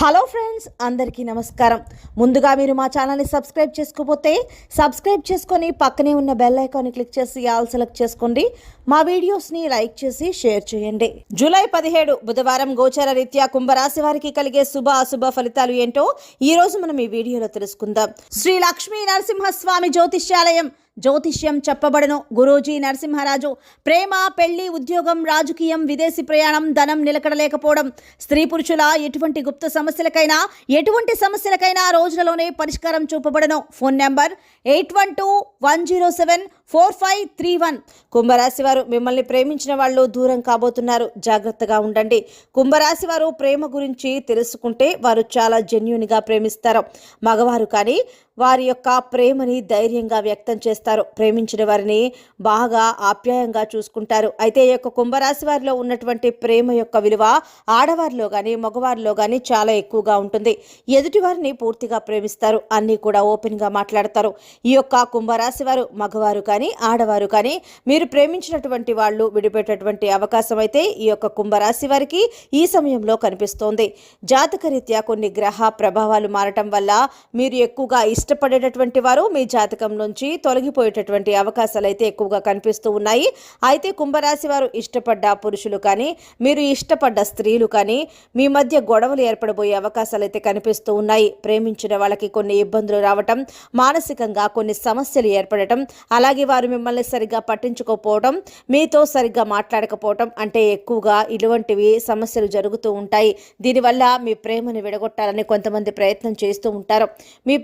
Hello friends, అందరికీ నమస్కారం. ముందుగా మీరు మా ఛానల్ని సబ్స్క్రైబ్ చేసుకోకపోతే సబ్స్క్రైబ్ చేసుకొని పక్కనే ఉన్న బెల్ ఐకాన్ని క్లిక్ చేసి ఆల్ సెలెక్ట్ చేసుకోండి. మా వీడియోస్ని లైక్ చేసి షేర్ చేయండి. జూలై 17 బుధవారం గోచార రీత్యా కుంభరాశి వారికి కలిగే శుభ అశుభ ఫలితాలు ఏంటో ఈ రోజు మనం ఈ వీడియోలో తెలుసుకుందాం. శ్రీ లక్ష్మీ నరసింహస్వామి జ్యోతిష్యాలయం జ్యోతిష్యం చెప్పబడను. గురూజీ నరసింహరాజు. ప్రేమ, పెళ్లి, ఉద్యోగం, రాజకీయం, విదేశీ ప్రయాణం, ధనం నిలకడలేకపోవడం, స్త్రీ పురుషుల ఎటువంటి గుప్త సమస్యలకైనా రోజులలోనే పరిష్కారం చూపబడను. Phone number 8121074531. కుంభరాశి వారు మిమ్మల్ని ప్రేమించిన వాళ్ళు దూరం కాబోతున్నారు, జాగ్రత్తగా ఉండండి. కుంభరాశి వారు ప్రేమ గురించి తెలుసుకుంటే వారు చాలా జెన్యూన్గా ప్రేమిస్తారు. మగవారు కానీ వారి యొక్క ప్రేమని ధైర్యంగా వ్యక్తం చేస్తారు. ప్రేమించిన వారిని బాగా ఆప్యాయంగా చూసుకుంటారు. అయితే ఈ యొక్క కుంభరాశి వారిలో ఉన్నటువంటి ప్రేమ యొక్క విలువ ఆడవారిలో కానీ మగవారిలో కానీ చాలా ఎక్కువగా ఉంటుంది. ఎదుటి వారిని పూర్తిగా ప్రేమిస్తారు, అన్నీ కూడా ఓపెన్గా మాట్లాడతారు. ఈ యొక్క కుంభరాశి వారు మగవారు కానీ ఆడవారు కానీ మీరు ప్రేమించినటువంటి వాళ్ళు విడిపెట్టేటువంటి అవకాశం అయితే ఈ యొక్క కుంభరాశి వారికి ఈ సమయంలో కనిపిస్తోంది. జాతకరీత్యా కొన్ని గ్రహ ప్రభావాలు మారటం వల్ల మీరు ఎక్కువగా ఇష్టపడేటటువంటి వారు మీ జాతకం నుంచి తొలగిపోయేటటువంటి అవకాశాలు అయితే ఎక్కువగా కనిపిస్తూ ఉన్నాయి. అయితే కుంభరాశి వారు ఇష్టపడ్డ పురుషులు కానీ మీరు ఇష్టపడ్డ స్త్రీలు కానీ మీ మధ్య గొడవలు ఏర్పడబోయే అవకాశాలు అయితే కనిపిస్తూ ఉన్నాయి. ప్రేమించిన వాళ్ళకి కొన్ని ఇబ్బందులు రావటం, మానసికంగా కొన్ని సమస్యలు ఏర్పడటం, అలాగే వారు మిమ్మల్ని సరిగ్గా పట్టించుకోకపోవడం, మీతో సరిగ్గా మాట్లాడకపోవటం అంటే ఎక్కువగా ఇటువంటివి సమస్యలు జరుగుతూ ఉంటాయి. దీనివల్ల మీ ప్రేమను విడగొట్టాలని కొంతమంది ప్రయత్నం చేస్తూ ఉంటారు. మీ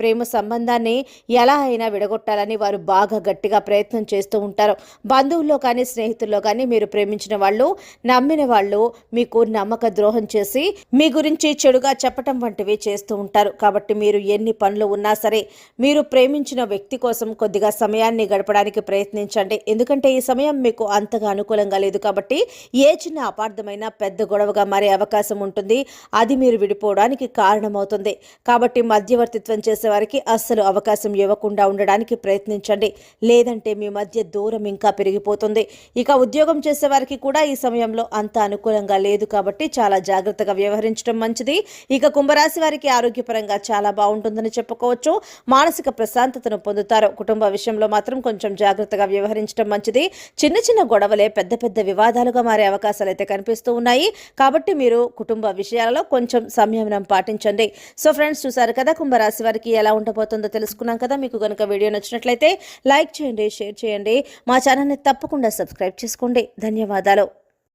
ప్రేమ సంబంధాన్ని ఎలా అయినా విడగొట్టాలని వారు బాగా గట్టిగా ప్రయత్నం చేస్తూ ఉంటారు. బంధువుల్లో కానీ స్నేహితుల్లో కానీ మీరు ప్రేమించిన వాళ్ళు, నమ్మిన వాళ్ళు మీకు నమ్మక ద్రోహం చేసి మీ గురించి చెడుగా చెప్పటం వంటివి చేస్తూ ఉంటారు. కాబట్టి మీరు ఎన్ని పనులు ఉన్నా సరే మీరు ప్రేమించిన వ్యక్తి కోసం కొద్దిగా సమయాన్ని గడపడానికి ప్రయత్నించండి. ఎందుకంటే ఈ సమయం మీకు అంతగా అనుకూలంగా లేదు. కాబట్టి ఏ చిన్న అపార్థమైనా పెద్ద గొడవగా మారే అవకాశం ఉంటుంది. అది మీరు విడిపోవడానికి కారణమవుతుంది. కాబట్టి మధ్యవర్తిత్వం చేసే వారికి అస్సలు అవకాశం ఇవ్వకుండా ఉండడానికి ప్రయత్నించండి. లేదంటే మీ మధ్య దూరం ఇంకా పెరిగిపోతుంది. ఇక ఉద్యోగం చేసే వారికి కూడా ఈ సమయంలో అంత అనుకూలంగా లేదు. కాబట్టి చాలా జాగ్రత్తగా వ్యవహరించడం మంచిది. ఇక కుంభరాశి వారికి ఆరోగ్యపరంగా చాలా బాగుంటుందని చెప్పుకోవచ్చు. మానసిక ప్రశాంతతను పొందుతారు. కుటుంబ విషయంలో మాత్రం కొంచెం జాగ్రత్తగా వ్యవహరించడం మంచిది. చిన్న చిన్న గొడవలే పెద్ద పెద్ద వివాదాలుగా మారే అవకాశాలు అయితే కనిపిస్తూ ఉన్నాయి. కాబట్టి మీరు కుటుంబ విషయాలలో కొంచెం సంయమనం పాటించండి. సో ఫ్రెండ్స్, చూసారు కదా కుంభరాశి వారికి ఎలా ఉండబోతుందో తెలుసుకున్నాం కదా. మీకు కనుక వీడియో నచ్చినట్లయితే లైక్ చేయండి, షేర్ చేయండి. మా ఛానల్ని తప్పకుండా సబ్స్క్రైబ్ చేసుకోండి. ధన్యవాదాలు.